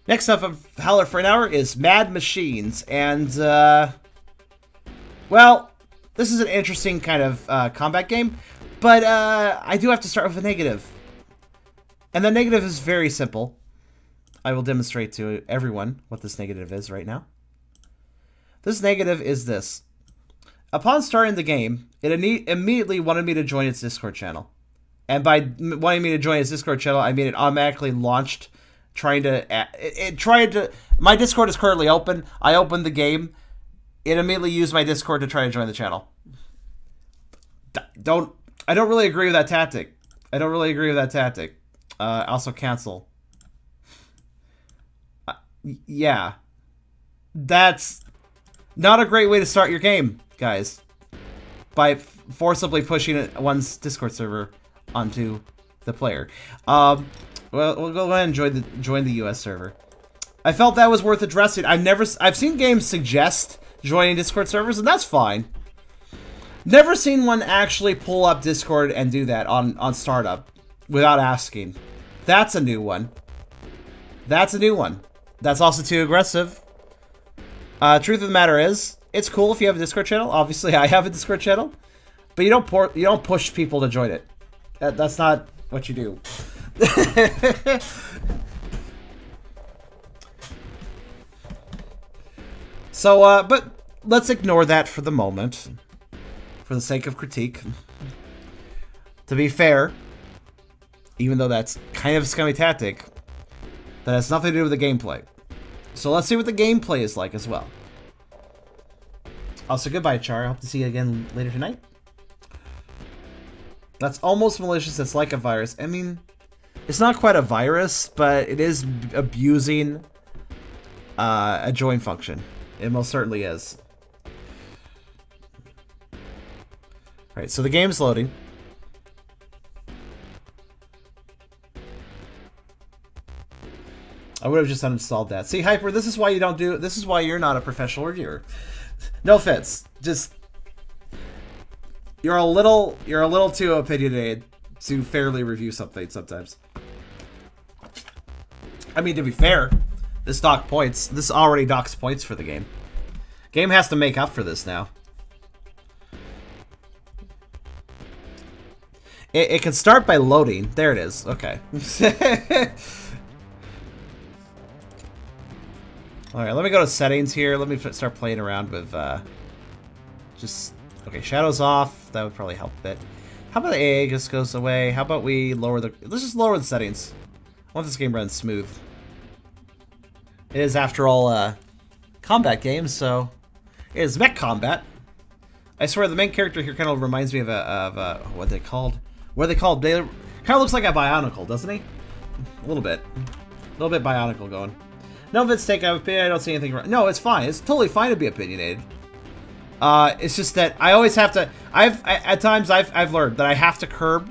Next up of Howler for an hour is Mad Machines, and, well, this is an interesting kind of combat game, but I do have to start with a negative. And the negative is very simple. I will demonstrate to everyone what this negative is right now. This negative is this. Upon starting the game, it immediately wanted me to join its Discord channel. And by wanting me to join its Discord channel, I mean it automatically launched, my Discord is currently open. I opened the game. It immediately used my Discord to try to join the channel. I don't really agree with that tactic. Also cancel. Yeah. That's not a great way to start your game, guys. By forcibly pushing one's Discord server onto the player. Well, we'll go ahead and join the US server. I felt that was worth addressing. I've seen games suggest joining Discord servers, and that's fine. Never seen one actually pull up Discord and do that on startup without asking. That's a new one. That's also too aggressive. Truth of the matter is, it's cool if you have a Discord channel. Obviously, I have a Discord channel, but you don't push people to join it. That's not what you do. So, but let's ignore that for the moment, for the sake of critique. To be fair, even though that's kind of a scummy tactic, that has nothing to do with the gameplay. So let's see what the gameplay is like as well. Also, goodbye, Char. I hope to see you again later tonight. That's almost malicious. It's like a virus. I mean, it's not quite a virus, but it is abusing a join function. It most certainly is. Alright, so the game's loading. I would have just uninstalled that. See, Hyper, this is why you don't do... This is why you're not a professional reviewer. No offense. Just... You're a little too opinionated to fairly review something sometimes. I mean, to be fair, this already docks points for the game. Game has to make up for this now. It can start by loading. There it is. Okay. Alright, let me go to settings here. Let me start playing around with, okay, shadows off. That would probably help a bit. How about the AA just goes away? How about we lower let's just lower the settings. I want this game run smooth. It is, after all, a combat game, so it is mech combat. I swear, the main character here kind of reminds me of what they called. What are they called? They kind of looks like a Bionicle, doesn't he? A little bit Bionicle going. No, if it's take out opinion, I don't see anything wrong. No, it's fine. It's totally fine to be opinionated. It's just that I always have to. At times I've learned that I have to curb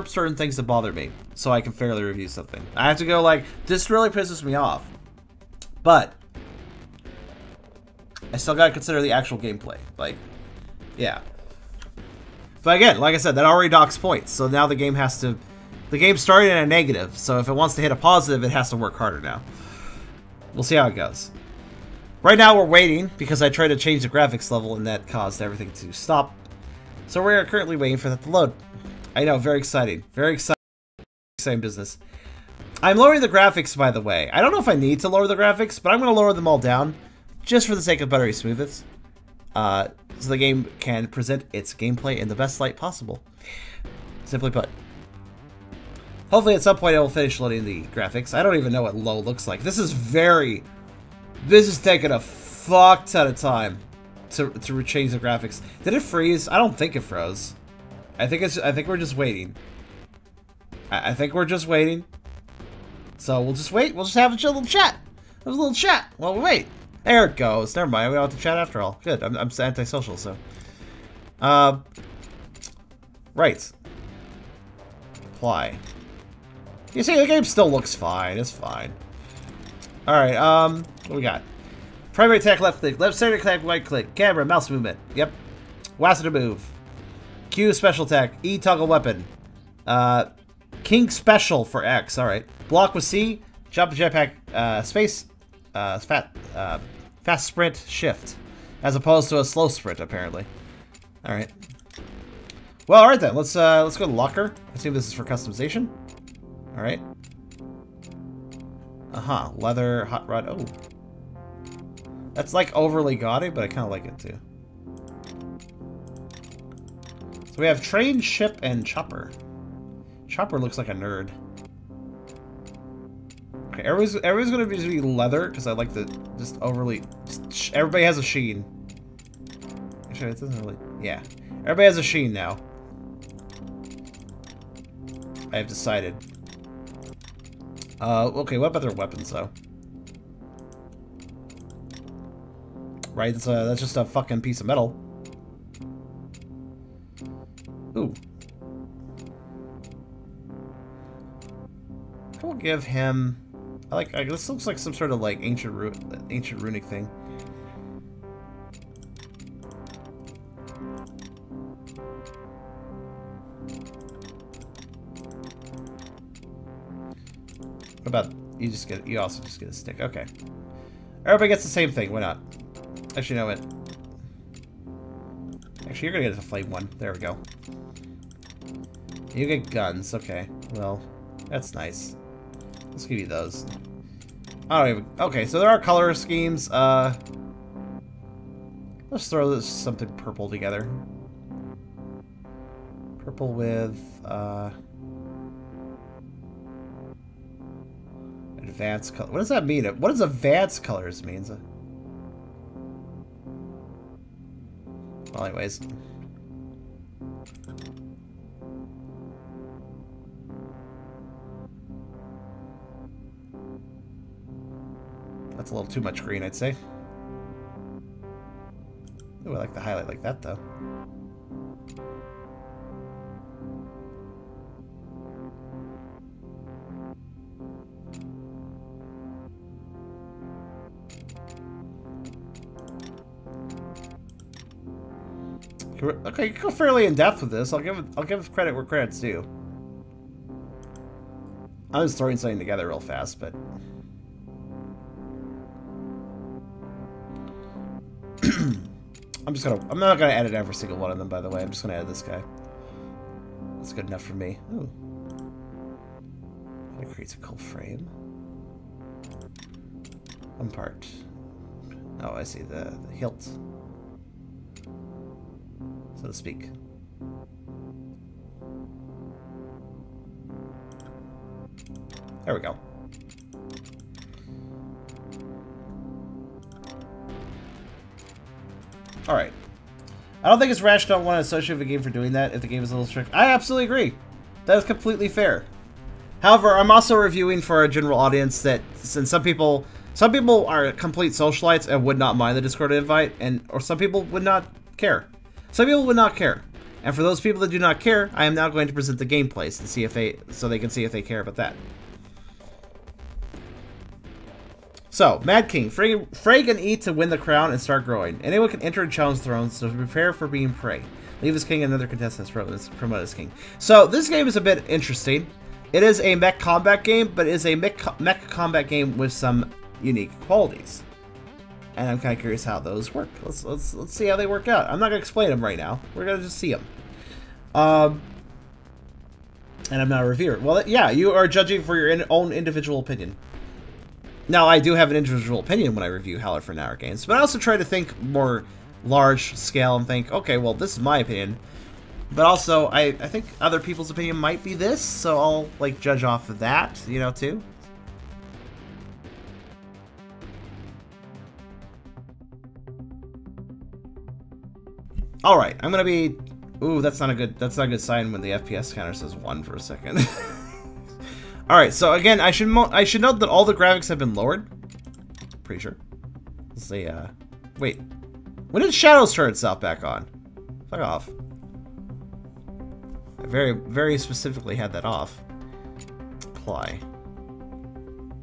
certain things that bother me so I can fairly review something. I have to go like, this really pisses me off, but I still gotta consider the actual gameplay. Like, yeah. But again, like I said, that already docks points, so now the game has to. The game started in a negative, so if it wants to hit a positive, it has to work harder now. We'll see how it goes. Right now we're waiting, because I tried to change the graphics level and that caused everything to stop. So we're currently waiting for that to load. I know, very exciting. Very exciting business. I'm lowering the graphics, by the way. I don't know if I need to lower the graphics, but I'm going to lower them all down, just for the sake of buttery smoothness. So the game can present its gameplay in the best light possible. Simply put. Hopefully at some point I will finish loading the graphics. I don't even know what low looks like. This is taking a fuck ton of time to change the graphics. Did it freeze? I don't think it froze. I think we're just waiting. I think we're just waiting. So we'll just wait. We'll just have a chill little chat. Have a little chat while we wait. There it goes. Never mind. We don't have to chat after all. Good. I'm antisocial, so. Right. Apply. You see, the game still looks fine. It's fine. Alright, what do we got? Primary attack, left click. Left center attack, right click. Camera, mouse movement. Yep. WASD to move. Q, special attack. E, toggle weapon. King special for X. Alright. Block with C. Jump, jetpack, space, fast sprint, shift, as opposed to a slow sprint, apparently. All right. Well, all right then. Let's go to locker. I assume this is for customization. All right. Leather, hot rod. Oh, that's like overly gaudy, but I kind of like it too. So we have train, ship, and chopper. Chopper looks like a nerd. Okay, everybody's gonna be leather because I like the just overly. Everybody has a sheen. Actually, it doesn't really. Yeah, everybody has a sheen now. I have decided. Okay, what about their weapons though? Right, that's just a fucking piece of metal. Ooh. I will give him. This looks like some sort of like ancient runic thing. What about you? You also just get a stick. Okay. Everybody gets the same thing. Why not? Actually, you know what? Actually, you're gonna get a flame one. There we go. You get guns. Okay. Well, that's nice. Let's give you those. I don't even... Okay, so there are color schemes. Let's throw something purple together. Purple with, advanced color. What does that mean? What does advanced colors mean? Well, anyways. That's a little too much green, I'd say. Ooh, I like the highlight like that, though. Okay, you go fairly in depth with this. I'll give credit where credit's due. I'm just throwing something together real fast, but. I'm not gonna edit every single one of them, by the way. I'm just gonna edit this guy. That's good enough for me. Ooh. That creates a cool frame. One part. Oh, I see the hilt, so to speak. There we go. Alright. I don't think it's rash to want to associate with a game for doing that if the game is a little strict. I absolutely agree. That is completely fair. However, I'm also reviewing for a general audience that since some people are complete socialites and would not mind the Discord invite, or some people would not care. Some people would not care. And for those people that do not care, I am now going to present the gameplays to see if so they can see if they care about that. So, Mad King, frag and eat to win the crown and start growing. Anyone can enter and challenge thrones, so prepare for being prey. Leave as king and another contestant promote as king. So, this game is a bit interesting. It is a mech combat game, but it is a mech combat game with some unique qualities. And I'm kind of curious how those work. Let's see how they work out. I'm not going to explain them right now. We're going to just see them. And I'm not a reviewer. Well, yeah, you are judging for your own individual opinion. Now, I do have an individual opinion when I review Howler for an Hour games, but I also try to think more large scale and think, okay, well, this is my opinion. But also, I think other people's opinion might be this, so I'll, like, judge off of that, you know, too. Alright, I'm gonna be... Ooh, that's not a good sign when the FPS counter says 1 for a second. Alright, so again, I should note that all the graphics have been lowered. Pretty sure. Let's see, wait. When did Shadows turn itself back on? Fuck off. I very specifically had that off. Apply.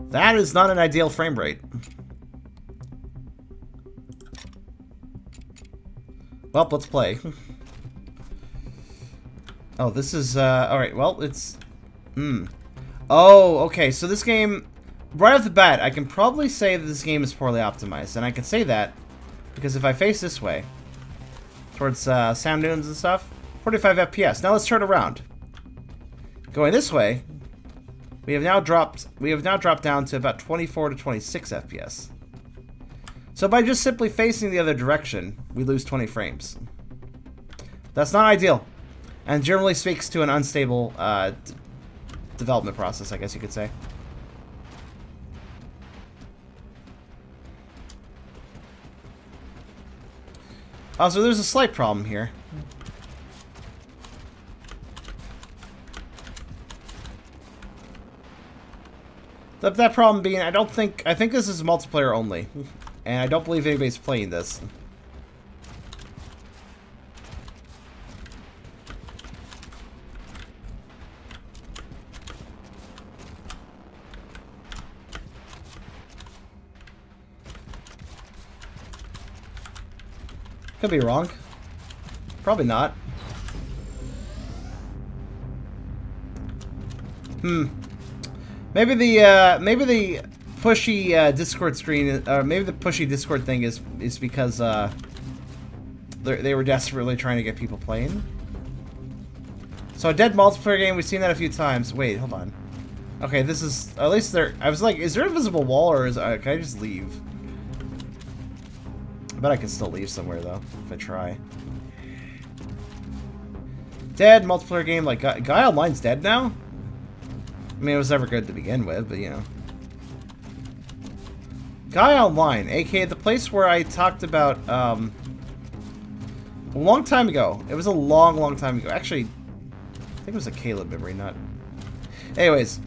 That is not an ideal frame rate. Well, let's play. Oh, this is, alright, well, it's... Oh, okay, so this game... right off the bat, I can probably say that this game is poorly optimized. And I can say that because if I face this way, towards sand dunes and stuff, 45 FPS. Now let's turn around. Going this way, we have now dropped down to about 24 to 26 FPS. So by just simply facing the other direction, we lose 20 frames. That's not ideal, and generally speaks to an unstable development process, I guess you could say. Also, there's a slight problem here. That problem being, I think this is multiplayer only, and I don't believe anybody's playing this. Could be wrong. Probably not. Maybe the pushy Discord screen, or maybe the pushy Discord thing is because they were desperately trying to get people playing. So a dead multiplayer game, we've seen that a few times. Wait, hold on. Okay, this is at least there. I was like, is there a visible wall, or can I just leave? I bet I can still leave somewhere though if I try. Dead multiplayer game, like Guy Online's dead now. I mean, it was never good to begin with, but you know. Guy Online, aka the place where I talked about a long time ago. It was a long time ago. Actually, I think it was a Caleb memory, not. Anyways,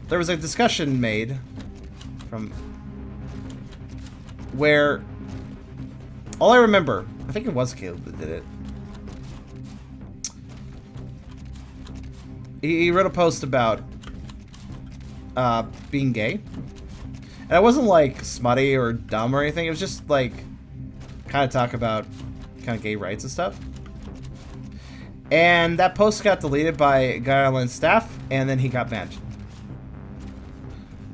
there was a discussion made from where all I remember, I think it was Caleb that did it. He wrote a post about being gay. And it wasn't like smutty or dumb or anything. It was just like kind of talk about kind of gay rights and stuff. And that post got deleted by Guy Online's staff, and then he got banned.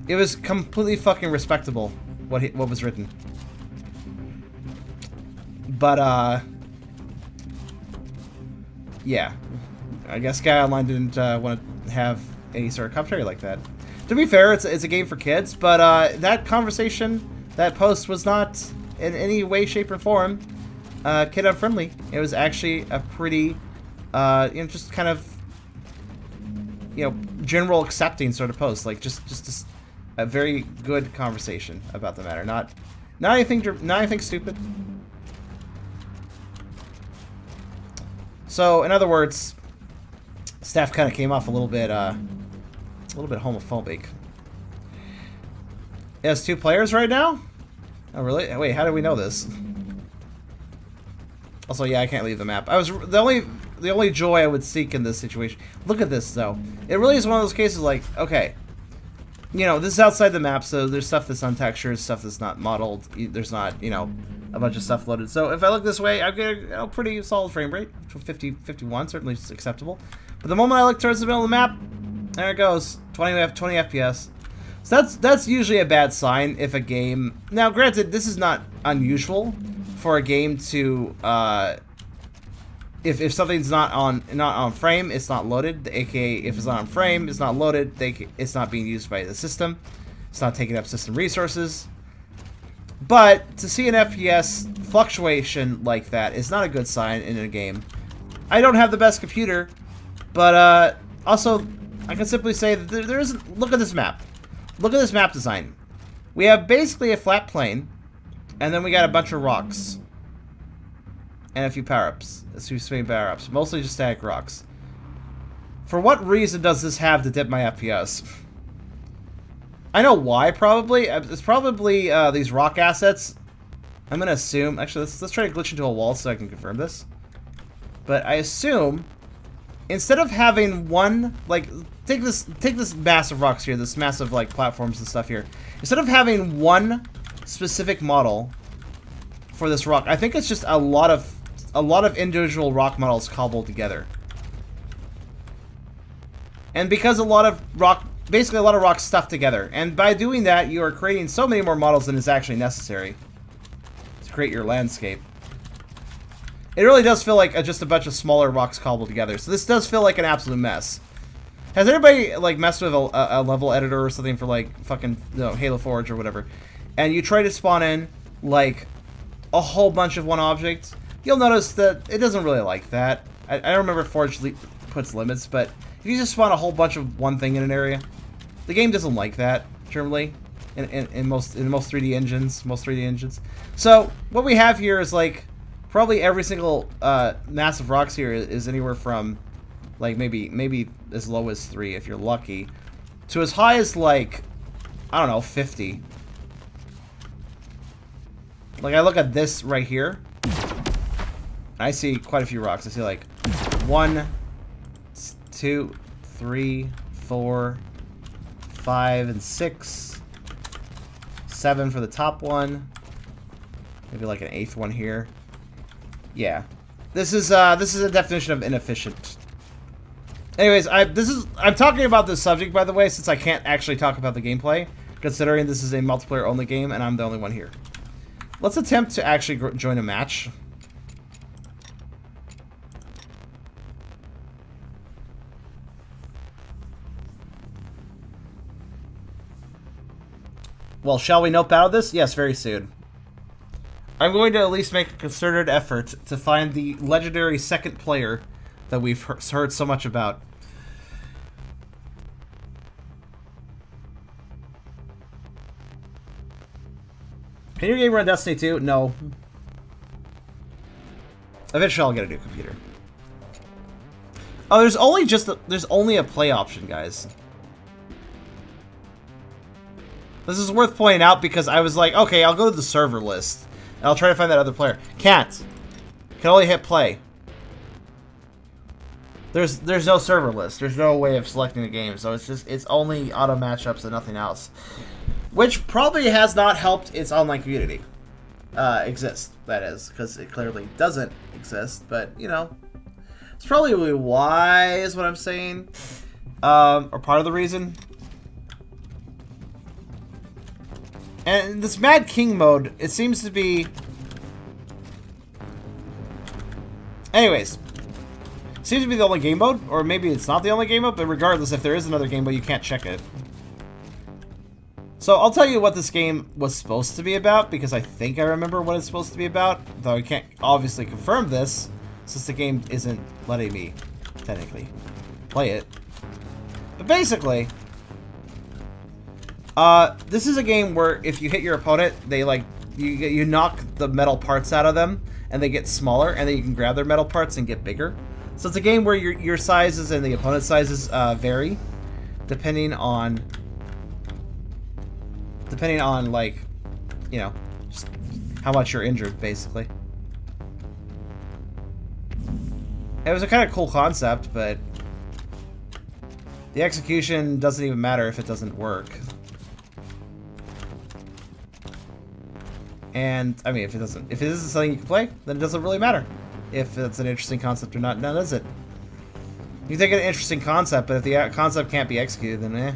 It was completely fucking respectable what was written. But yeah. I guess Guy Online didn't want to have any sort of commentary like that. To be fair, it's a game for kids, but that conversation, that post was not in any way, shape, or form kid unfriendly. It was actually a pretty, you know, just kind of, you know, general accepting sort of post, like just a very good conversation about the matter, not anything stupid. So, in other words, staff kind of came off a little bit homophobic. It has 2 players right now? Oh, really? Wait, how do we know this? Also, yeah, I can't leave the map. I was the only joy I would seek in this situation. Look at this, though. It really is one of those cases like, okay, you know, this is outside the map, so there's stuff that's untextured, stuff that's not modeled. There's not, you know, a bunch of stuff loaded. So if I look this way, I get a pretty solid frame rate. 50, 51, certainly acceptable. But the moment I look towards the middle of the map, there it goes, 20 FPS. So that's usually a bad sign if a game. Now, granted, this is not unusual for a game to, if something's not on frame, it's not loaded. AKA, if it's not on frame, it's not loaded. It's not being used by the system. It's not taking up system resources. But to see an FPS fluctuation like that is not a good sign in a game. I don't have the best computer, but also I can simply say that there isn't. Look at this map. Look at this map design. We have basically a flat plane, and then we got a bunch of rocks and a few power-ups, a few swing power-ups, mostly just static rocks. For what reason does this have to dip my FPS? I know why, probably. It's probably these rock assets. I'm gonna assume. Actually, let's try to glitch into a wall so I can confirm this. But I assume instead of having one, like, take this massive rocks here, this massive like platforms and stuff here. Instead of having one specific model for this rock, I think it's just a lot of individual rock models cobbled together. And because a lot of rock basically a lot of rocks stuffed together. And by doing that, you are creating so many more models than is actually necessary to create your landscape. It really does feel like just a bunch of smaller rocks cobbled together. So this does feel like an absolute mess. Has anybody like messed with a level editor or something for like fucking Halo Forge or whatever, and you try to spawn in like a whole bunch of one object? You'll notice that it doesn't really like that. I don't remember if Forge puts limits, but if you just spawn a whole bunch of one thing in an area, the game doesn't like that generally. In most 3D engines, So what we have here is like probably every single massive rocks here is anywhere from like maybe as low as 3 if you're lucky, to as high as like, I don't know, 50. Like I look at this right here, I see quite a few rocks. I see like 1, 2, 3, 4, 5, and 6, 7 for the top one. Maybe like an 8th one here. Yeah, this is a definition of inefficient. Anyways, I'm talking about this subject, by the way, since I can't actually talk about the gameplay, considering this is a multiplayer only game and I'm the only one here. Let's attempt to actually join a match. Well, shall we note battle this? Yes, very soon. I'm going to at least make a concerted effort to find the legendary second player that we've heard so much about. Can your game run Destiny 2? No. Eventually I'll get a new computer. Oh, there's only a play option, guys. This is worth pointing out because I was like, okay, I'll go to the server list and I'll try to find that other player. Can't. Can only hit play. There's no server list. There's no way of selecting the game, so it's only auto matchups and nothing else. Which probably has not helped its online community exist, that is, because it clearly doesn't exist, but, you know, it's probably why, is what I'm saying, or part of the reason. And this Mad King mode, it seems to be... Anyways, seems to be the only game mode, or maybe it's not the only game mode, but regardless, if there is another game mode, you can't check it. So I'll tell you what this game was supposed to be about, because I think I remember what it's supposed to be about, though I can't obviously confirm this, since the game isn't letting me, technically, play it. But basically, this is a game where if you hit your opponent, they like, you knock the metal parts out of them, and they get smaller, and then you can grab their metal parts and get bigger. So it's a game where your sizes and the opponent's sizes vary, depending on like, you know, just how much you're injured, basically. It was a kind of cool concept, but the execution doesn't even matter if it doesn't work. And I mean, if it isn't something you can play, then it doesn't really matter if it's an interesting concept or not. None is it. You think it's an interesting concept, but if the concept can't be executed, then eh.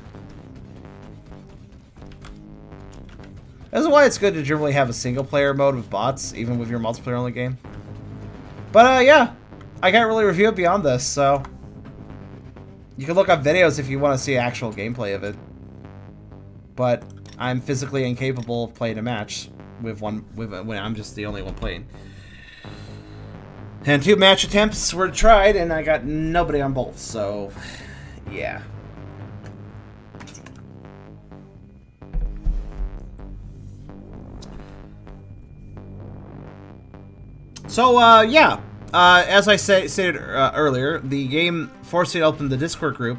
That's why it's good to generally have a single-player mode with bots, even with your multiplayer-only game. But, yeah. I can't really review it beyond this, so... You can look up videos if you want to see actual gameplay of it. But I'm physically incapable of playing a match when I'm just the only one playing. And 2 match attempts were tried, and I got nobody on both, so... Yeah. So, yeah, as I stated earlier, the game forcing open the Discord group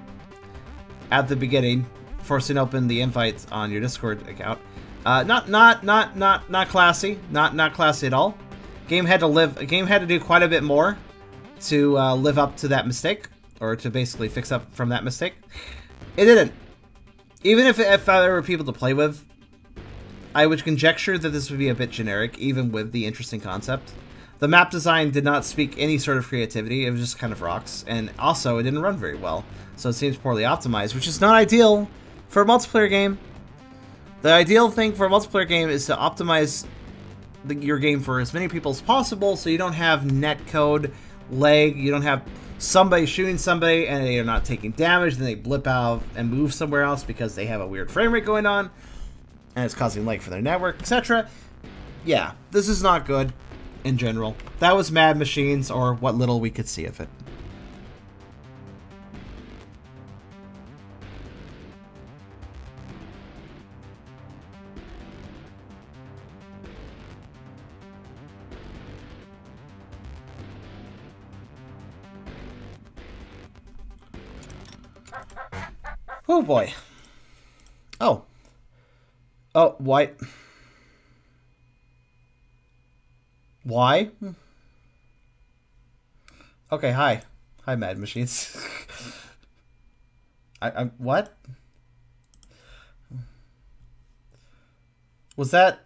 at the beginning, forcing open the invites on your Discord account. Not classy, not classy at all. Game had to do quite a bit more to live up to that mistake, or to basically fix up from that mistake. It didn't. Even if there were people to play with, I would conjecture that this would be a bit generic, even with the interesting concept. The map design did not speak any sort of creativity, it was just kind of rocks, and also it didn't run very well, so it seems poorly optimized, which is not ideal for a multiplayer game, the ideal thing for a multiplayer game is to optimize your game for as many people as possible, so you don't have netcode lag, you don't have somebody shooting somebody and they are not taking damage, then they blip out and move somewhere else because they have a weird frame rate going on, and it's causing lag for their network, etc. Yeah, this is not good in general. That was Mad Machines, or what little we could see of it. Oh boy. Oh. Oh, why? Why? Okay, hi. Hi, Mad Machines. I'm what? Was that?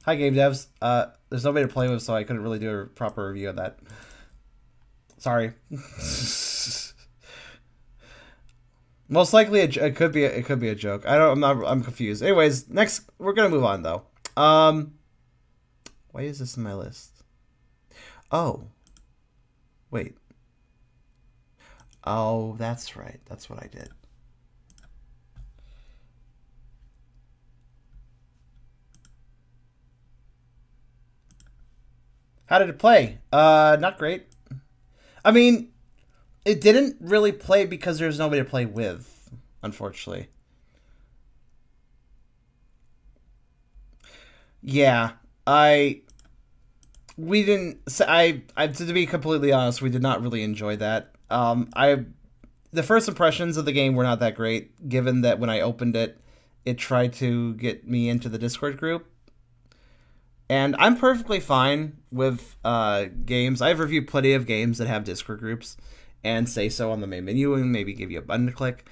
Hi, game devs. There's nobody to play with, so I couldn't really do a proper review of that. Sorry. Most likely, it could be a joke. I'm confused. Anyways, next we're gonna move on though. Why is this in my list? Oh, wait. Oh, that's right. That's what I did. How did it play? Not great. I mean, it didn't really play because there's nobody to play with, unfortunately. Yeah, to be completely honest, we did not really enjoy that. The first impressions of the game were not that great, given that when I opened it, it tried to get me into the Discord group. And I'm perfectly fine with games. I've reviewed plenty of games that have Discord groups and say so on the main menu and maybe give you a button to click.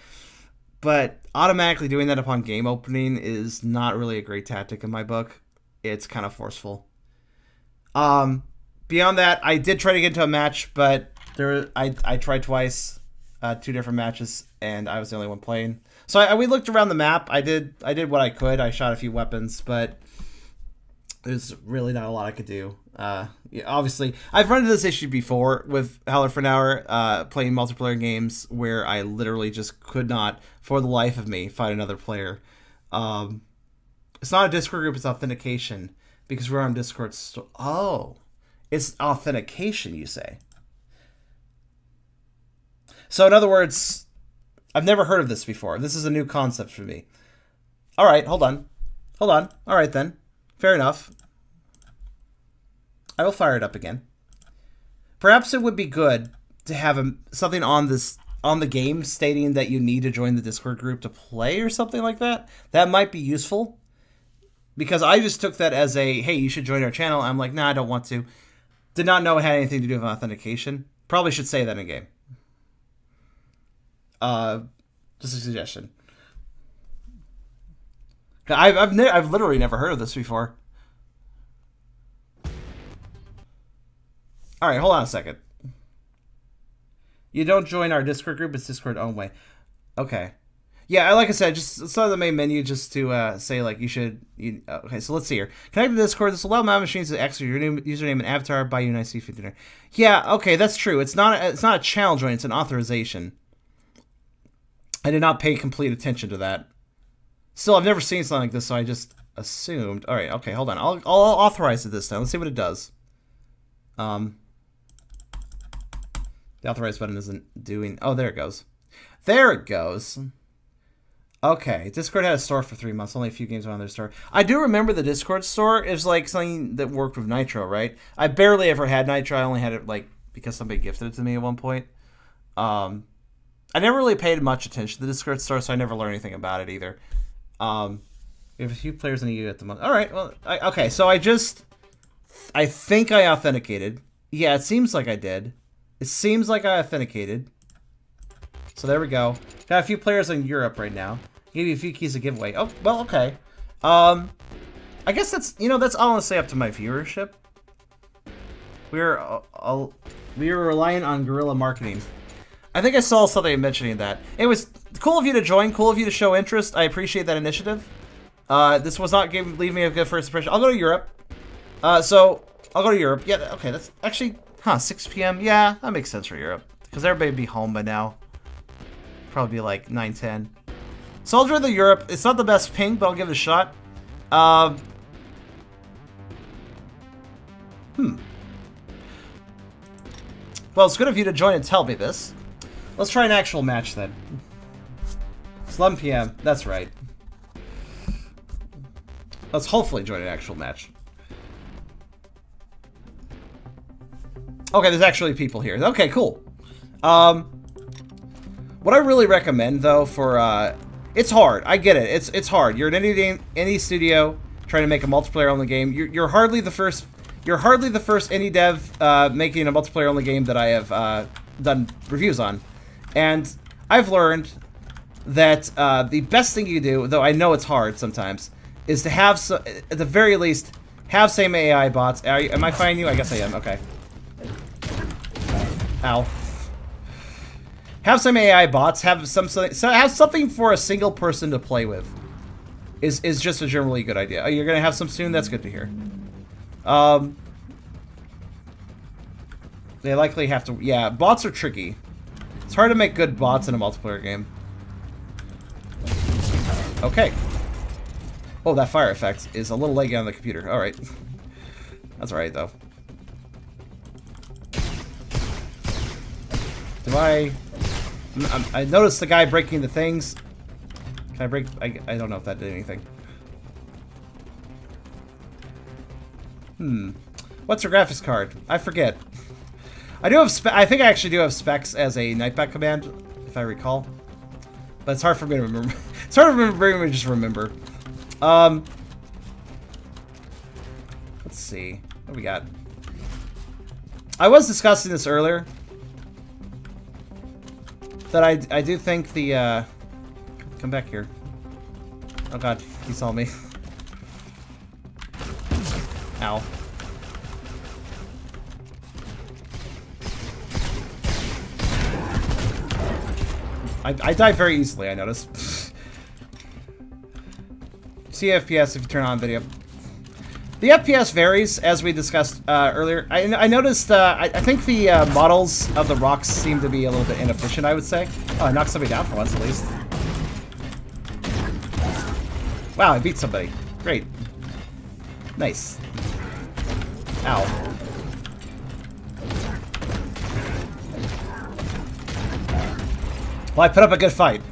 But automatically doing that upon game opening is not really a great tactic in my book. It's kind of forceful. Beyond that, I did try to get into a match, but I tried twice, 2 different matches, and I was the only one playing. So we looked around the map. I did what I could. I shot a few weapons, but there's really not a lot I could do. Yeah, obviously, I've run into this issue before with Howler for an Hour, playing multiplayer games where I literally just could not, for the life of me, find another player. It's not a Discord group, it's authentication, because we're on Discord. Oh, it's authentication, you say? So in other words, I've never heard of this before. This is a new concept for me. All right, hold on. All right then. Fair enough. I will fire it up again. Perhaps it would be good to have something on the game stating that you need to join the Discord group to play or something like that. That might be useful. Because I just took that as a, hey, you should join our channel. I'm like, nah, I don't want to. Did not know it had anything to do with authentication. Probably should say that in game. Just a suggestion. I've literally never heard of this before. All right, hold on a second. You don't join our Discord group; it's Discord only. Okay. Yeah, like I said, just saw the main menu just to say like you should. Okay, so let's see here. Connect to Discord. This will allow Mad Machines to access your username and avatar by you nice dinner. Yeah, okay, that's true. It's not a channel join. It's an authorization. I did not pay complete attention to that. Still, I've never seen something like this, so I just assumed. All right, okay, hold on. I'll authorize it this time. Let's see what it does. The authorize button isn't doing. Oh, there it goes. There it goes. Okay, Discord had a store for 3 months. Only a few games were on their store. I do remember the Discord store is like something that worked with Nitro, right? I barely ever had Nitro. I only had it like because somebody gifted it to me at one point. I never really paid much attention to the Discord store, so I never learned anything about it either. We have a few players in the EU at the moment. All right, well, okay. So I think I authenticated. Yeah, it seems like I did. It seems like I authenticated. So there we go. Got a few players in Europe right now. Give you a few keys to giveaway. Oh, well, okay. I guess that's honestly up to my viewership. We are relying on guerrilla marketing. I think I saw something mentioning that. It was cool of you to join, cool of you to show interest. I appreciate that initiative. This was not leaving me a good first impression. I'll go to Europe. So, I'll go to Europe. Yeah, okay, that's actually, 6 p.m. Yeah, that makes sense for Europe. Because everybody would be home by now. Probably be like 9, 10. So I'll join the Europe. It's not the best ping, but I'll give it a shot. Well, it's good of you to join and tell me this. Let's try an actual match then. It's 11 p.m. That's right. Let's hopefully join an actual match. Okay, there's actually people here. Okay, cool. What I really recommend though for it's hard. I get it. It's hard. You're an indie studio trying to make a multiplayer only game. You're hardly the first. You're hardly the first indie dev making a multiplayer only game that I have done reviews on, and I've learned that the best thing you can do, though I know it's hard sometimes, is to have at the very least have same AI bots. Am I finding you? I guess I am. Okay. Ow. Have some AI bots. Have something for a single person to play with. Is just a generally good idea. Oh, you're gonna have some soon. That's good to hear. They likely have to. Yeah, bots are tricky. It's hard to make good bots in a multiplayer game. Okay. Oh, that fire effect is a little laggy on the computer. All right. That's all right though. Do I noticed the guy breaking the things. Can I break? I don't know if that did anything. What's your graphics card? I forget. I do have I think I actually do have specs as a Nightback command, if I recall. But it's hard for me to remember. It's hard for me to just remember. Let's see. What do we got? I was discussing this earlier. That I do think the come back here. Oh god, he saw me. Ow. I die very easily, I noticed. See FPS if you turn on video. The FPS varies, as we discussed earlier. I noticed, I think the models of the rocks seem to be a little bit inefficient, I would say. Oh, I knocked somebody down for once, at least. Wow, I beat somebody. Great. Nice. Ow. Well, I put up a good fight.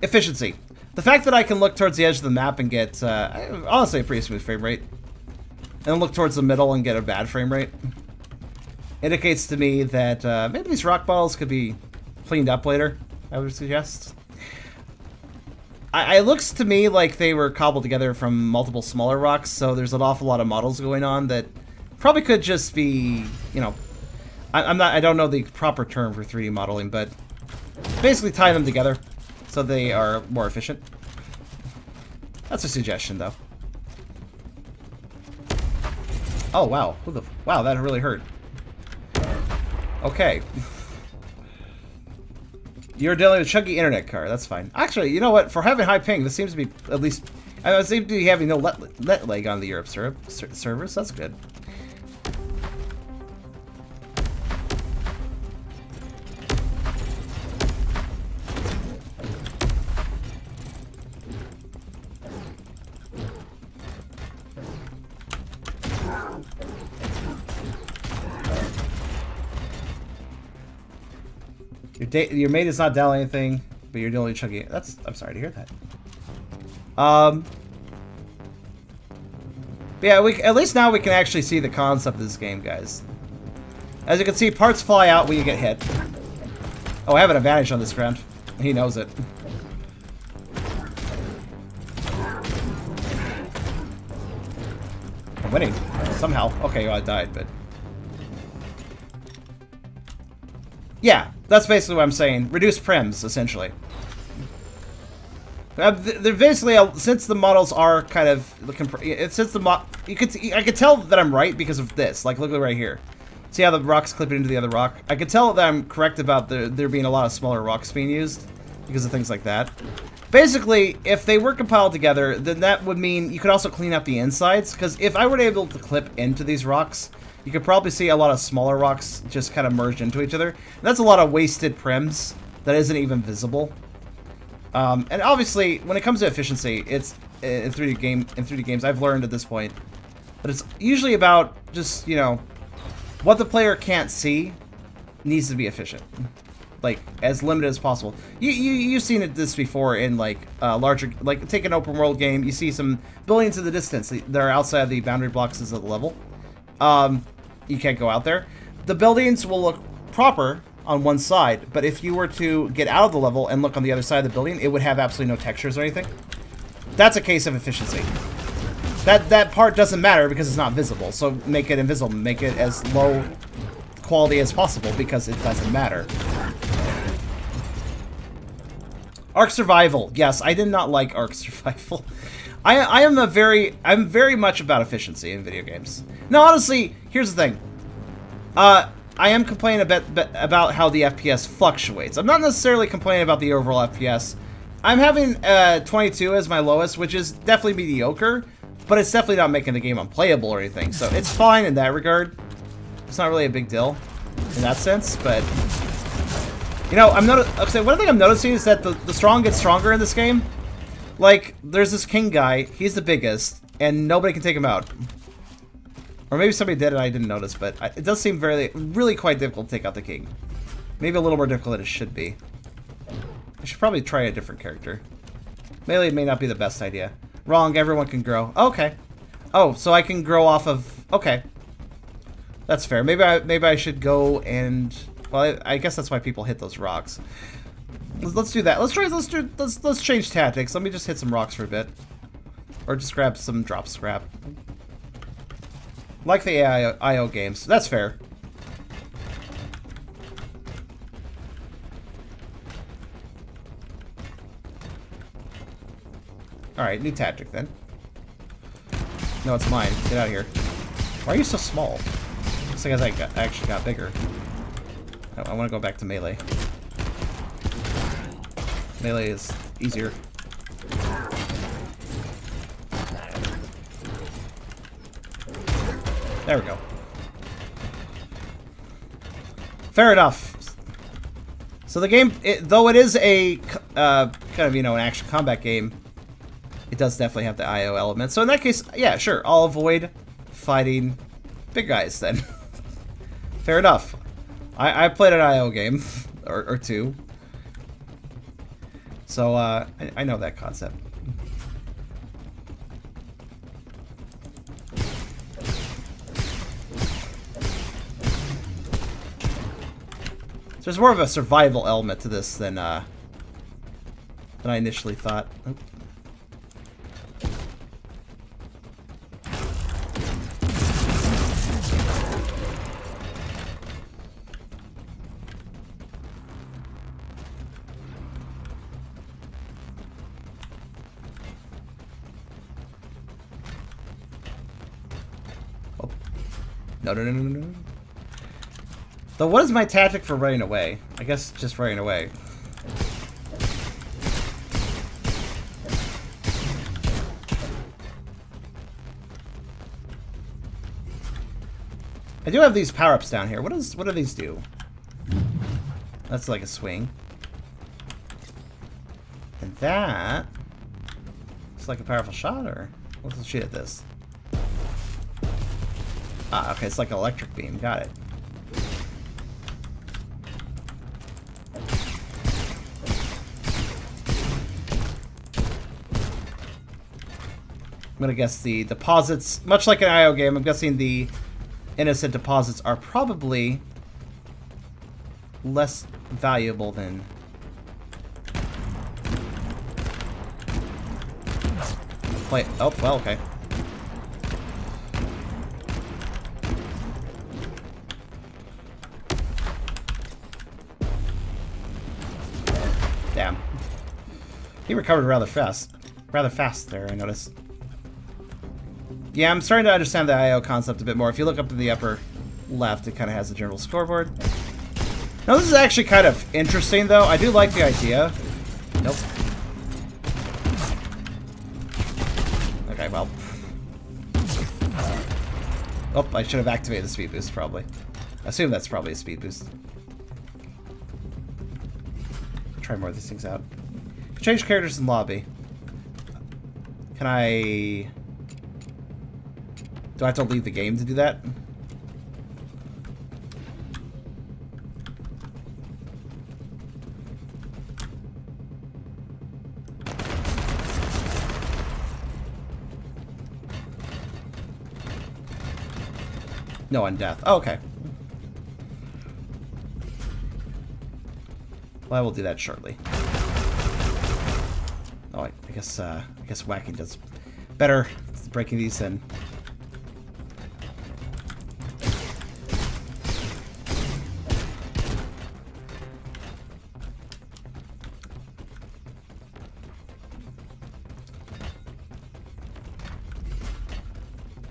Efficiency. The fact that I can look towards the edge of the map and get, honestly, a pretty smooth frame rate, and then look towards the middle and get a bad frame rate, indicates to me that maybe these rock bottles could be cleaned up later, I would suggest. It looks to me like they were cobbled together from multiple smaller rocks, so there's an awful lot of models going on that probably could just be, you know, I don't know the proper term for 3D modeling, but basically tie them together so they are more efficient. That's a suggestion, though. Oh, wow. Wow, that really hurt. Okay. You're dealing with a chunky internet card. That's fine. Actually, you know what? For having high ping, this seems to be at least... I seem to be having no net lag on the Europe servers. That's good. Your mate is not dialing anything, but you're dealing with chunky. I'm sorry to hear that. Yeah, at least now we can actually see the concept of this game, guys. As you can see, parts fly out when you get hit. Oh, I have an advantage on this ground. He knows it. I'm winning somehow. Okay, well, I died, but yeah. That's basically what I'm saying. Reduce prems, essentially. They're basically, since the models are kind of, since the I could tell that I'm right because of this. Like, look right here. See how the rocks clip into the other rock? I can tell that I'm correct about there being a lot of smaller rocks being used because of things like that. Basically, if they were compiled together, then that would mean you could also clean up the insides, because if I were able to clip into these rocks, you could probably see a lot of smaller rocks just kind of merged into each other. And that's a lot of wasted prims that isn't even visible. And obviously, when it comes to efficiency, it's in 3D games, I've learned at this point that it's usually about just, you know, what the player can't see needs to be efficient. Like, as limited as possible. You've seen this before in, like, larger... Like, take an open world game, you see some buildings in the distance that are outside the boundary blocks of the level. You can't go out there. The buildings will look proper on one side, but if you were to get out of the level and look on the other side of the building, it would have absolutely no textures or anything. That's a case of efficiency. That part doesn't matter because it's not visible, so make it invisible. Make it as low quality as possible because it doesn't matter. Ark Survival. Yes, I did not like Ark Survival. I'm very much about efficiency in video games. Now, honestly, here's the thing. I am complaining a bit about how the FPS fluctuates. I'm not necessarily complaining about the overall FPS. I'm having 22 as my lowest, which is definitely mediocre, but it's definitely not making the game unplayable or anything. So it's fine in that regard. It's not really a big deal in that sense, but you know, one thing I'm noticing is that the strong get stronger in this game. Like, there's this king guy, he's the biggest, and nobody can take him out. Or maybe somebody did and I didn't notice, but it does seem really quite difficult to take out the king. Maybe a little more difficult than it should be. I should probably try a different character. Melee may not be the best idea. Wrong, everyone can grow. Okay. Oh, so I can grow off of... Okay. That's fair. Maybe I should go and... Well, I guess that's why people hit those rocks. Let's do that. Let's change tactics. Let me just hit some rocks for a bit. Or just grab some drop scrap. Like the IO games. That's fair. Alright, new tactic then. No, it's mine. Get out of here. Why are you so small? Looks like I actually got bigger. I want to go back to melee. Melee is easier. There we go. Fair enough. So the game, though it is a kind of, you know, an action combat game, it does definitely have the IO element. So in that case, yeah, sure, I'll avoid fighting big guys then. Fair enough. I played an IO game, or two. So, I know that concept. So there's more of a survival element to this than I initially thought. Oop. No. Though, what is my tactic for running away? I guess just running away. I do have these power-ups down here. What do these do? That's like a swing. And that... It's like a powerful shot, or... Let's shoot at this. Ah, okay, it's like an electric beam. Got it. I'm gonna guess the deposits, much like an IO game, I'm guessing the innocent deposits are probably less valuable than... Oh, well, okay. Damn. He recovered rather fast. Rather fast there, I noticed. Yeah, I'm starting to understand the IO concept a bit more. If you look up in the upper left, it kind of has the general scoreboard. Now, this is actually kind of interesting, though. I do like the idea. Nope. Okay, well. Oh, I should have activated the speed boost, probably. I assume that's probably a speed boost. Try more of these things out. Change characters in lobby. Can I... Do I have to leave the game to do that? No, on death. Oh, okay. Well, I will do that shortly. Oh, I guess whacking does better breaking these in.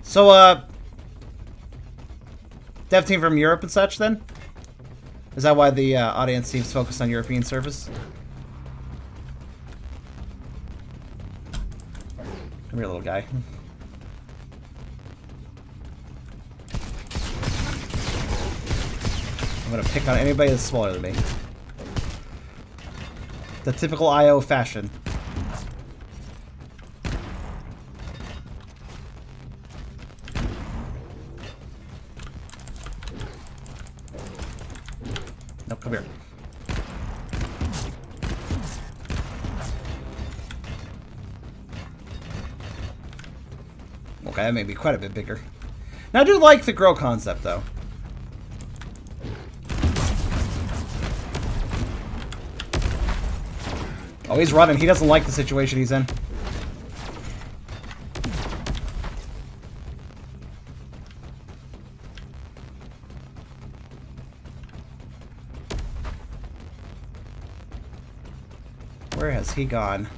So, dev team from Europe and such, then? Is that why the audience seems focused on European service? Come here, little guy. I'm gonna pick on anybody that's smaller than me. The typical IO fashion. No, come here. Okay, that made me quite a bit bigger. Now, I do like the grow concept, though. Oh, he's running. He doesn't like the situation he's in. Where has he gone?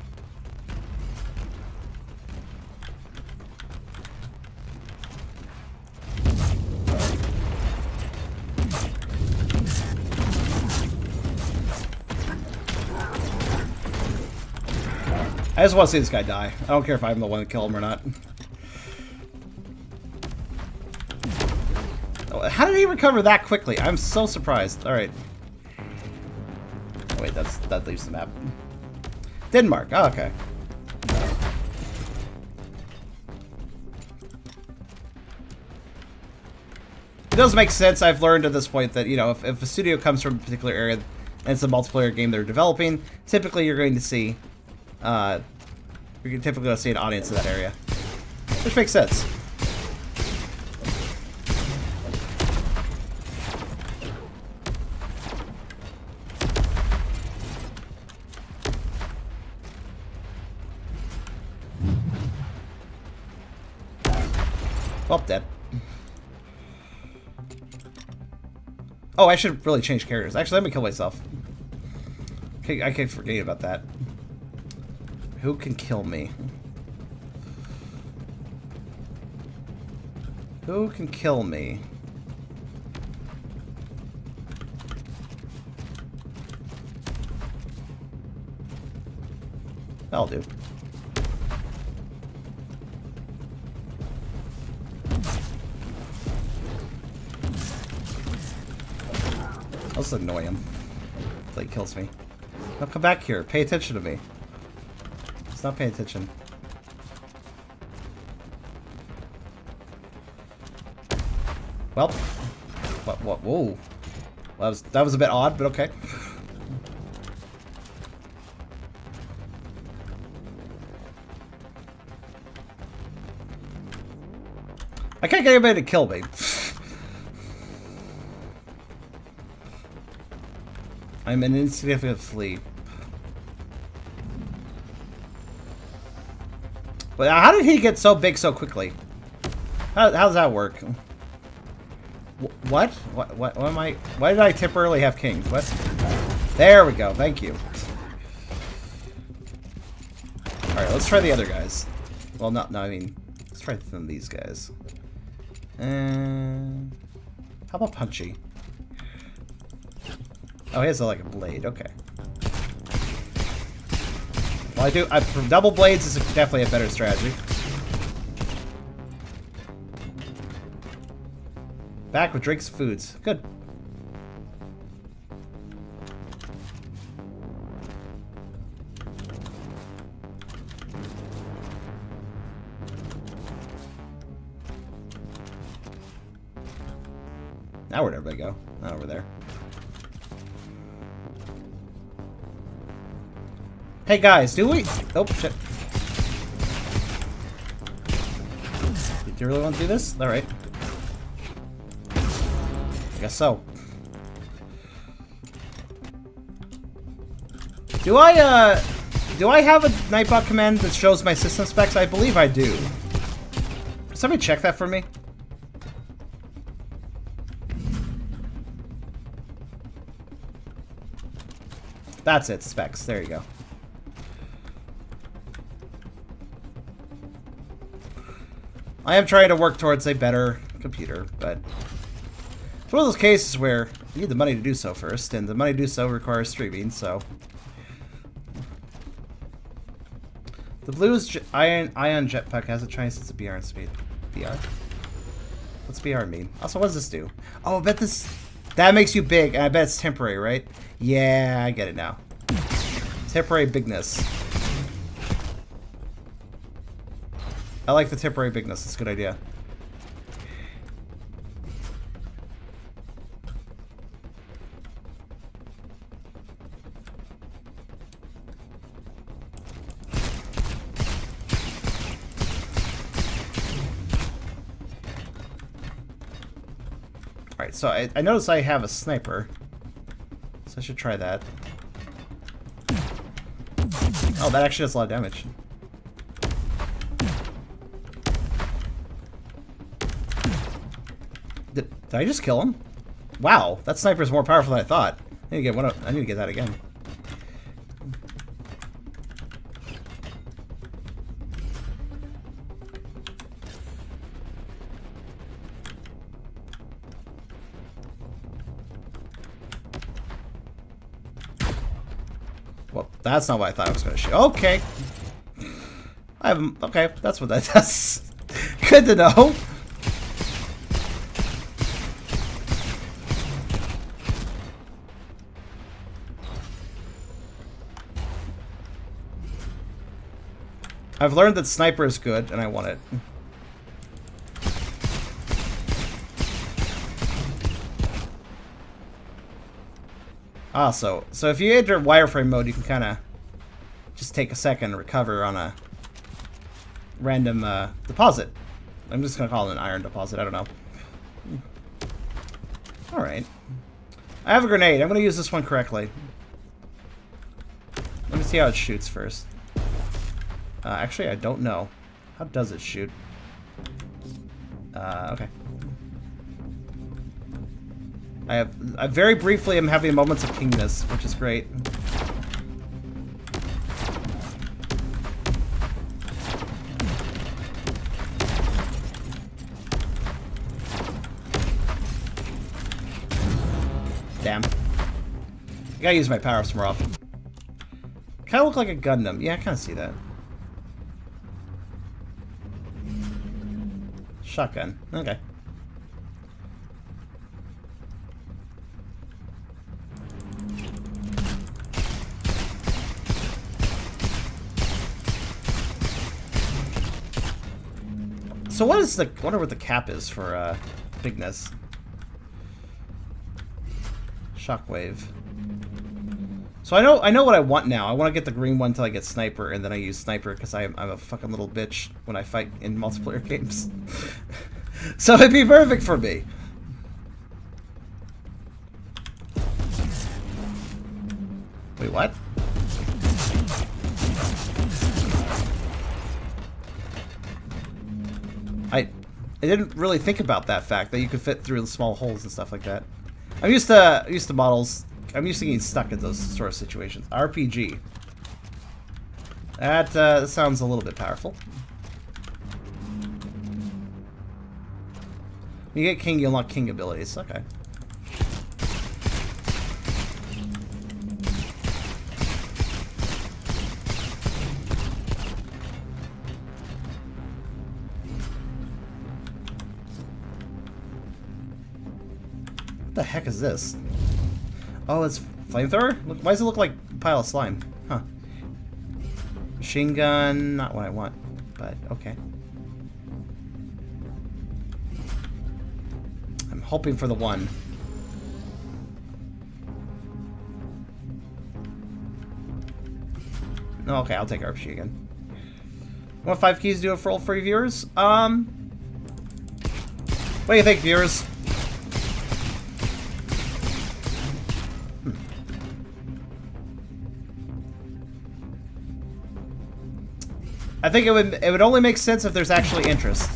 I just want to see this guy die. I don't care if I'm the one to kill him or not. Oh, how did he recover that quickly? I'm so surprised. Alright. Oh, wait, that leaves the map. Denmark. Oh, okay. It does make sense. I've learned at this point that, you know, if a studio comes from a particular area and it's a multiplayer game they're developing, typically you're going to see you're typically going to see an audience in that area, which makes sense. Well, dead. Oh, I should really change characters. Actually, let me kill myself. Okay, I keep forgetting about that. Who can kill me? Who can kill me? That'll do. I'll just annoy him until he kills me. Now come back here. Pay attention to me. He's not paying attention. Well, what? Whoa, that was a bit odd, but okay. I can't get anybody to kill me. I'm an insignificant flea. But how did he get so big so quickly? How does that work? What? What am I? Why did I temporarily have king? What? There we go. Thank you. All right, let's try the other guys. Well, no. I mean, let's try some of these guys. How's How about Punchy? Oh, he has like a blade. Okay. Well, from double blades is definitely a better strategy. Back with drinks and foods. Good. Now where'd everybody go? Not over there. Hey guys, do we? Oh shit! Do you really want to do this? All right. I guess so. Do I have a Nightbot command that shows my system specs? I believe I do. Somebody check that for me. That's it, specs. There you go. I am trying to work towards a better computer, but it's one of those cases where you need the money to do so first, and the money to do so requires streaming, so. The Blues Ion Jetpack has a Chinese sense of BR and speed. BR? What's BR mean? Also, what does this do? Oh, I bet this... That makes you big, and I bet it's temporary, right? Yeah, I get it now. Temporary bigness. I like the temporary bigness. It's a good idea. Alright, so I notice I have a sniper. So I should try that. Oh, that actually does a lot of damage. Did I just kill him? Wow, that sniper is more powerful than I thought. I need to get one. I need to get that again. Well, that's not what I thought I was going to shoot. Okay. Okay, that's what that does. Good to know. I've learned that sniper is good, and I want it. Ah, so if you enter wireframe mode, you can kind of just take a second and recover on a random deposit. I'm just gonna call it an iron deposit. I don't know. All right. I have a grenade. I'm gonna use this one correctly. Let me see how it shoots first. Actually, I don't know. How does it shoot? Okay. I very briefly am having moments of kingness, which is great. Damn. I gotta use my power-ups more often. Kinda look like a Gundam. Yeah, I kinda see that. Shotgun. Okay. So what is the... I wonder what the cap is for bigness. Shockwave. So I know what I want now. I want to get the green one until I get sniper, and then I use sniper because I'm a fucking little bitch when I fight in multiplayer games. So it'd be perfect for me. Wait, what? I didn't really think about that fact that you could fit through the small holes and stuff like that. I'm used to models. I'm used to getting stuck in those sort of situations. RPG. That sounds a little bit powerful. When you get king, you unlock king abilities. Okay. What the heck is this? Oh, it's flamethrower? Look, why does it look like a pile of slime? Huh. Machine gun, not what I want, but okay. I'm hoping for the one. No, okay, I'll take RPG again. Want 5 keys to do it for all free viewers? What do you think, viewers? I think it would only make sense if there's actually interest.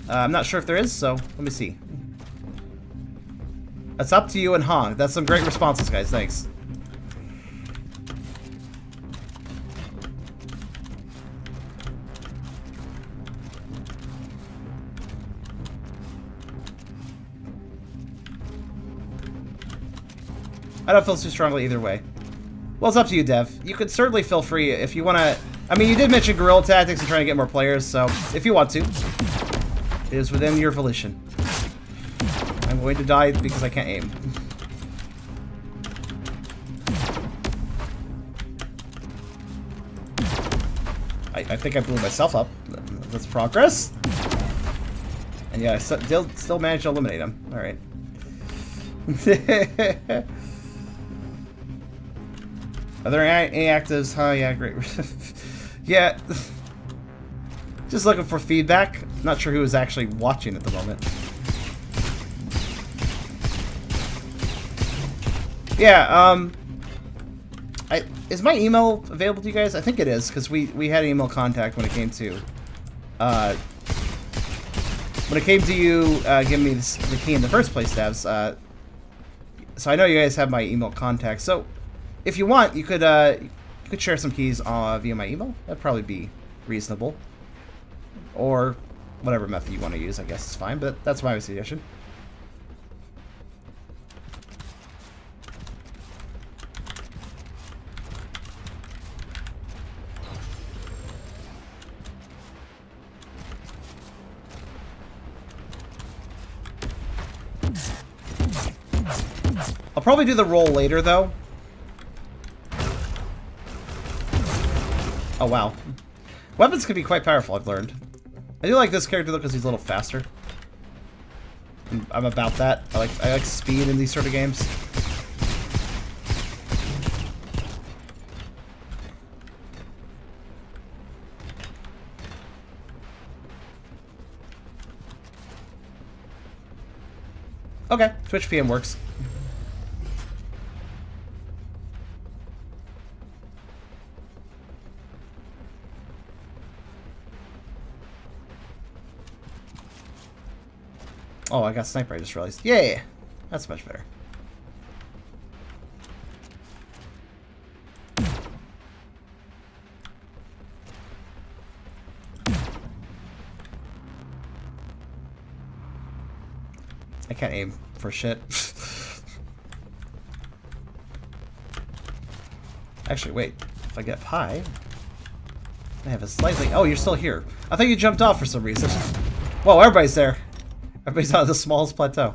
I'm not sure if there is, so let me see. It's up to you and Hong. That's some great responses, guys. Thanks. I don't feel too strongly either way. Well, it's up to you, Dev. You could certainly feel free if you want to... I mean, you did mention guerrilla tactics and trying to get more players, so if you want to, it is within your volition. I'm going to die because I can't aim. I think I blew myself up. That's progress. And yeah, I still managed to eliminate him. All right. Are there any actives? Huh, yeah, great. Yeah. Just looking for feedback. Not sure who is actually watching at the moment. Yeah, is my email available to you guys? I think it is, because we had email contact when it came to you giving me the key in the first place, Devs. So I know you guys have my email contact. So if you want, you could share some keys via my email. That'd probably be reasonable. Or whatever method you want to use, I guess is fine. But that's my suggestion. I'll probably do the roll later, though. Oh, wow. Weapons can be quite powerful, I've learned. I do like this character, though, because he's a little faster. I'm about that. I like speed in these sort of games. Okay, Twitch PM works. Oh, I got sniper, I just realized. Yeah, that's much better. I can't aim for shit. Actually, wait. If I get high, I have a slightly... Oh, you're still here. I thought you jumped off for some reason. Whoa, everybody's there. Everybody's on the smallest plateau.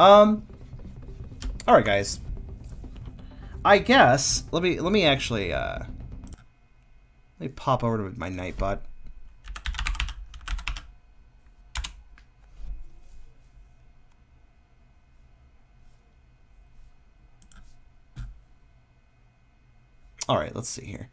Alright, guys. I guess... Let me actually, let me pop over to my Nightbot. Alright, let's see here.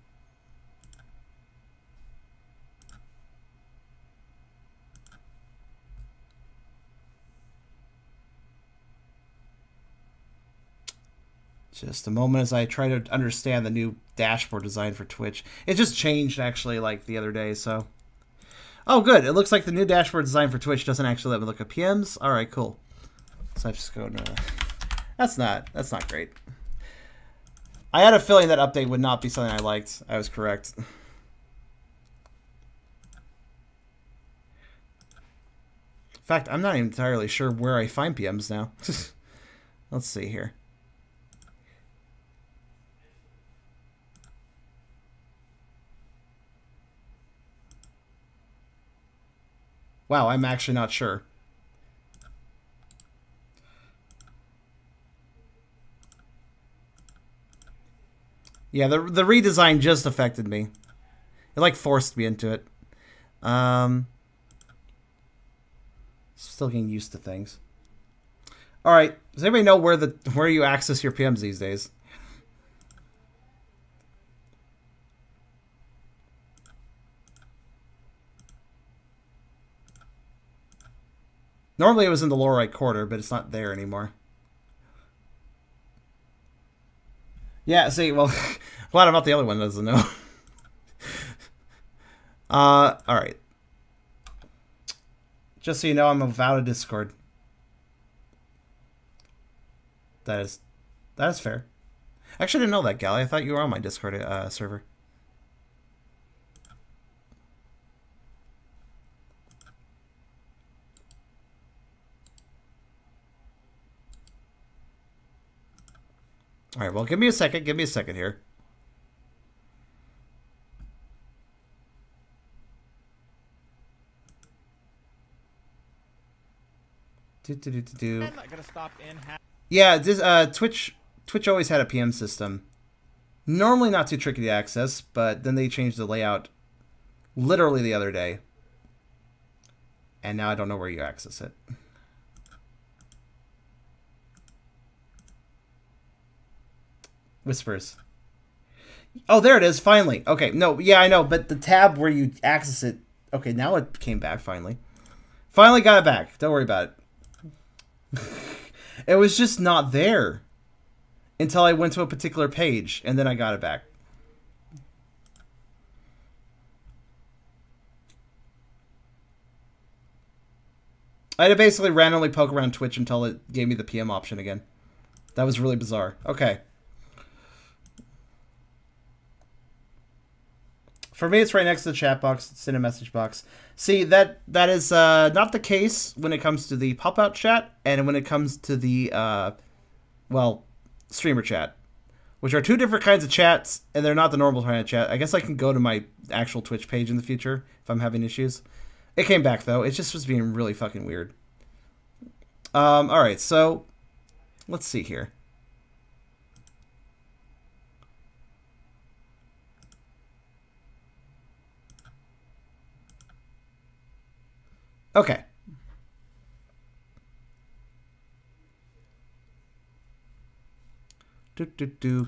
Just a moment as I try to understand the new dashboard design for Twitch. It just changed, actually, like, the other day, so... Oh, good. It looks like the new dashboard design for Twitch doesn't actually let me look at PMs. Alright, cool. So I'm just going to... That's not great. I had a feeling that update would not be something I liked. I was correct. In fact, I'm not entirely sure where I find PMs now. Let's see here. Wow, I'm actually not sure. Yeah, the redesign just affected me. It like forced me into it. Still getting used to things. All right, does anybody know where you access your PMs these days? Normally it was in the lower right corner, but it's not there anymore. Yeah, see, well, glad about the other one doesn't know. All right. Just so you know, I'm out of Discord. That is fair. Actually, I didn't know that, Gally. I thought you were on my Discord server. All right, well, give me a second. Give me a second here. Yeah, this, Twitch always had a PM system. Normally not too tricky to access, but then they changed the layout literally the other day. And now I don't know where you access it. Whispers. Oh, there it is, finally. Okay, no, yeah, I know, but the tab where you access it... Okay, now it came back, finally. Finally got it back. Don't worry about it. It was just not there until I went to a particular page, and then I got it back. I had to basically randomly poke around Twitch until it gave me the PM option again. That was really bizarre. Okay. For me, it's right next to the chat box. It's in a message box. See, that is not the case when it comes to the pop-out chat and when it comes to the, well, streamer chat, which are two different kinds of chats, and they're not the normal kind of chat. I guess I can go to my actual Twitch page in the future if I'm having issues. It came back, though. It just was being really fucking weird. All right, so let's see here. Okay.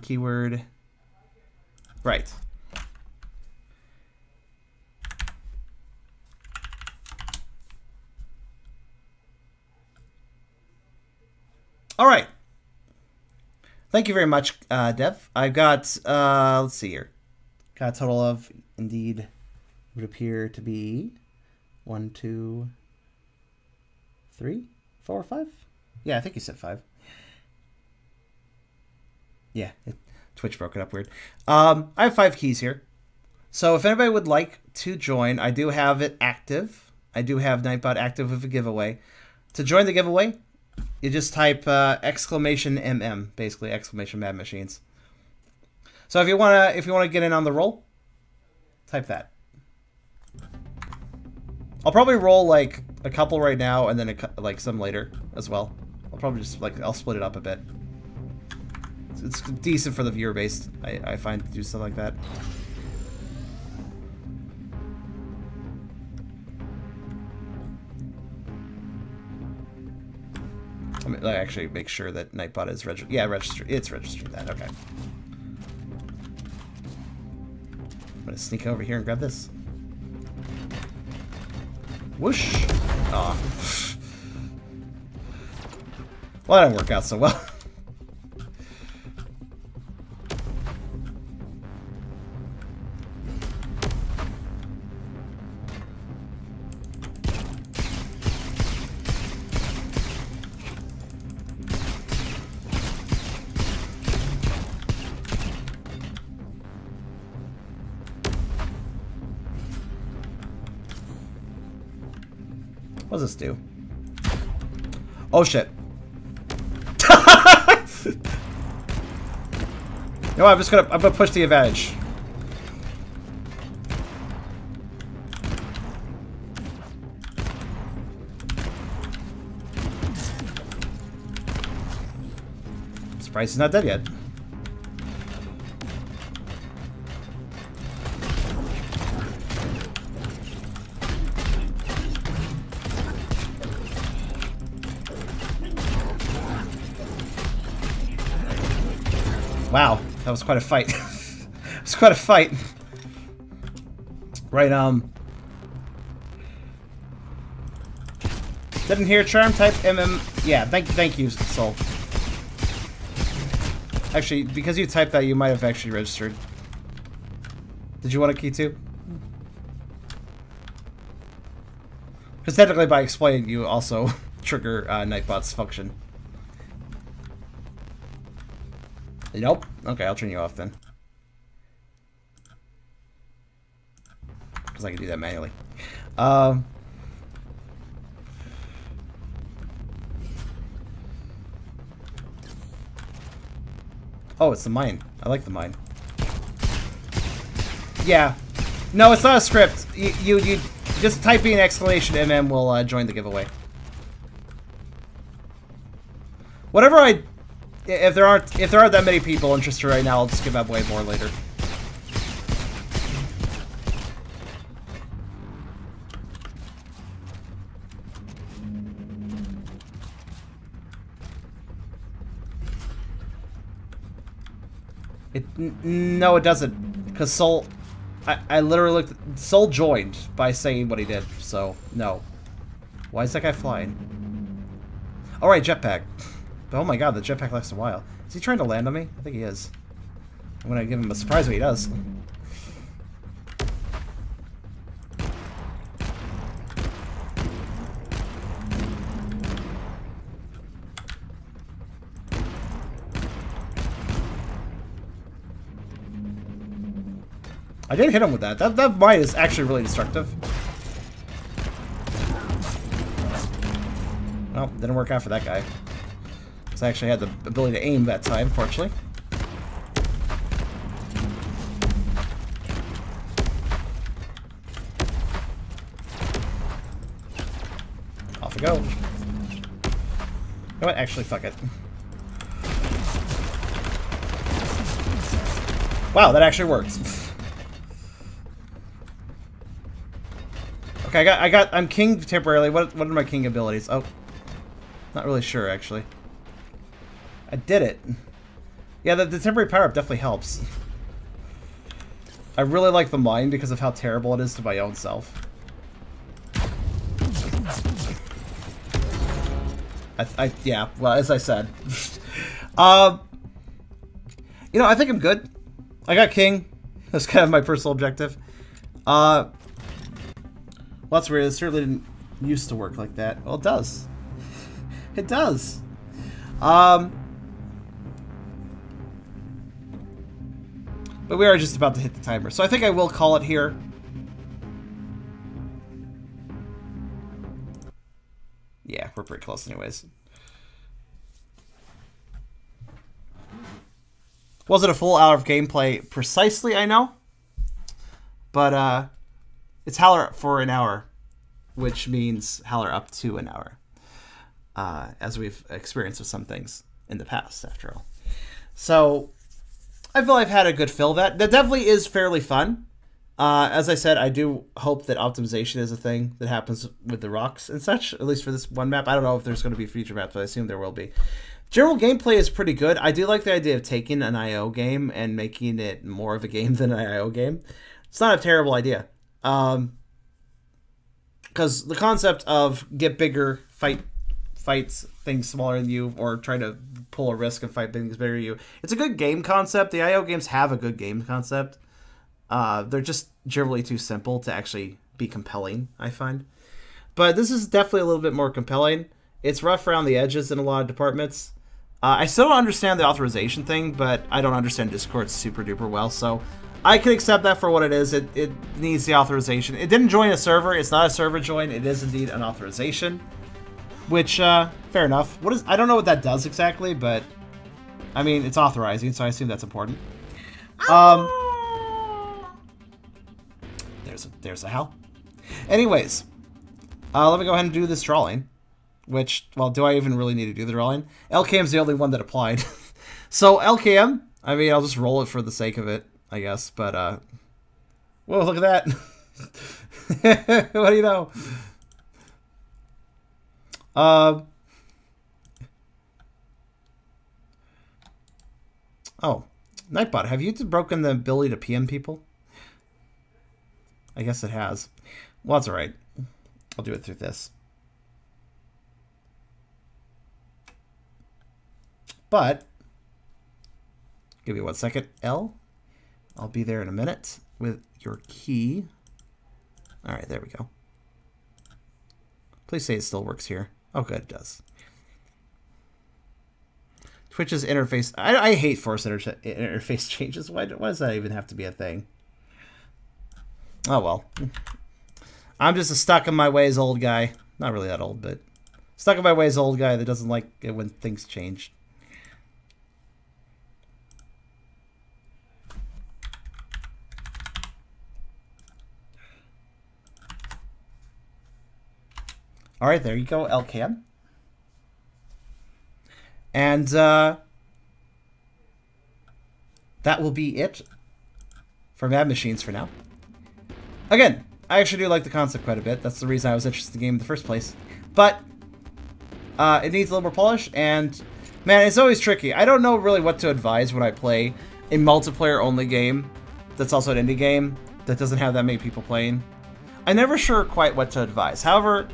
Keyword. Right. All right. Thank you very much, Dev. I've got, let's see here. Got a total of, indeed, would appear to be 1, 2, 3, 4, 5. Yeah, I think you said 5. Yeah, Twitch broke it up weird. I have 5 keys here. So if anybody would like to join, I do have it active. I do have Nightbot active with a giveaway. To join the giveaway, you just type exclamation MM, basically exclamation Mad Machines. So if you wanna get in on the roll, type that. I'll probably roll like a couple right now and then like some later as well. I'll probably just I'll split it up a bit. It's decent for the viewer base, I find, to do stuff like that. Let me actually make sure that Nightbot is registered. Yeah, registered. It's registered that. Okay. I'm gonna sneak over here and grab this. Whoosh! Aw. Well, that didn't work out so well. What does this do? Oh shit. No, I'm gonna push the advantage. Surprised he's not dead yet. Wow, that was quite a fight. It was quite a fight. Right, didn't hear charm type MM. Yeah, thank you, Soul. Actually, because you typed that, you might have actually registered. Did you want a key too? Because technically, by explaining, you also trigger Nightbot's function. Nope. Okay, I'll turn you off then. Because I can do that manually. Oh, it's the mine. I like the mine. Yeah. No, it's not a script. You just type in exclamation MM will join the giveaway. Whatever I... If there aren't that many people interested right now, I'll just give away more later. No, it doesn't, because Soul. I literally looked. Soul joined by saying what he did, so no. Why is that guy flying? All right, jetpack. But oh my god, the jetpack lasts a while. Is he trying to land on me? I think he is. I'm gonna give him a surprise when he does. I did hit him with that. That mine is actually really destructive. Well, didn't work out for that guy. Because I actually had the ability to aim that time, fortunately. Off we go. You know what? Actually, fuck it. Wow, that actually works. Okay, I'm king temporarily. What are my king abilities? Oh, not really sure actually. I did it. Yeah, the temporary power up definitely helps. I really like the mine because of how terrible it is to my own self. Yeah, well, as I said. You know, I think I'm good. I got king. That's kind of my personal objective. Well, that's weird. It certainly didn't used to work like that. Well, it does. It does. But we are just about to hit the timer, so I think I will call it here. Yeah, we're pretty close anyways. Wasn't a full hour of gameplay precisely, I know. But, it's Howler for an hour, which means Howler up to an hour. As we've experienced with some things in the past, after all. So, I feel I've had a good fill of that. That definitely is fairly fun. As I said, I do hope that optimization is a thing that happens with the rocks and such, at least for this one map. I don't know if there's going to be future maps, but I assume there will be. General gameplay is pretty good. I do like the idea of taking an IO game and making it more of a game than an IO game. It's not a terrible idea. Because the concept of get bigger, fights things smaller than you, or try to pull a risk and fight things bigger than you. It's a good game concept. The IO games have a good game concept. They're just generally too simple to actually be compelling, I find. But this is definitely a little bit more compelling. It's rough around the edges in a lot of departments. I still don't understand the authorization thing, but I don't understand Discord super duper well, so I can accept that for what it is. It needs the authorization. It didn't join a server. It's not a server join. It is indeed an authorization. Which, fair enough. What is... I don't know what that does exactly, but... I mean, it's authorizing, so I assume that's important. There's a Hal. Anyways, let me go ahead and do this drawing. Which, well, do I even really need to do the drawing? LKM's the only one that applied. So, LKM, I mean, I'll just roll it for the sake of it, I guess. But, whoa, look at that. What do you know? Oh, Nightbot, have you broken the ability to PM people? I guess it has. Well, that's alright. I'll do it through this. But, give me 1 second. L. I'll be there in a minute with your key. Alright, there we go. Please say it still works here. Oh, good, it does. Twitch's interface. I hate forced interface changes. Why does that even have to be a thing? Oh, well. I'm just a stuck-in-my-ways old guy. Not really that old, but stuck-in-my-ways old guy that doesn't like it when things change. All right, there you go, LCAM. And that will be it for Mad Machines for now. Again, I actually do like the concept quite a bit. That's the reason I was interested in the game in the first place. But it needs a little more polish, and man, it's always tricky. I don't know really what to advise when I play a multiplayer-only game that's also an indie game that doesn't have that many people playing. I'm never sure quite what to advise. However,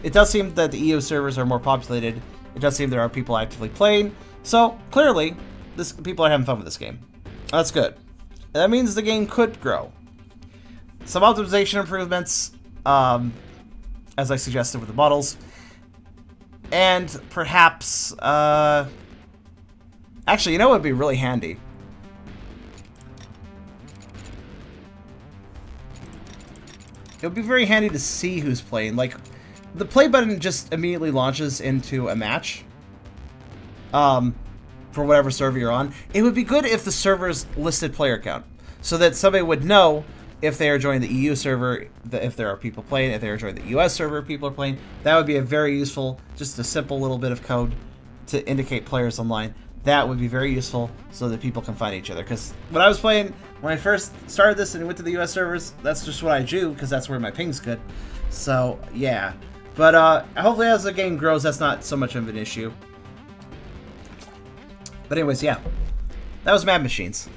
it does seem that the EU servers are more populated. It does seem there are people actively playing. So, clearly, people are having fun with this game. That's good. That means the game could grow. Some optimization improvements, as I suggested with the models. And perhaps, actually, you know what would be really handy? It would be very handy to see who's playing. Like, the play button just immediately launches into a match. For whatever server you're on. It would be good if the server's listed player count, so that somebody would know if they are joining the EU server, if there are people playing, if they are joining the US server, people are playing. That would be a very useful, just a simple little bit of code to indicate players online. That would be very useful so that people can find each other. Because when I was playing, when I first started this and went to the US servers, that's just what I do, because that's where my ping's good. So, yeah. But hopefully as the game grows, that's not so much of an issue. But anyways, yeah. That was Mad Machines.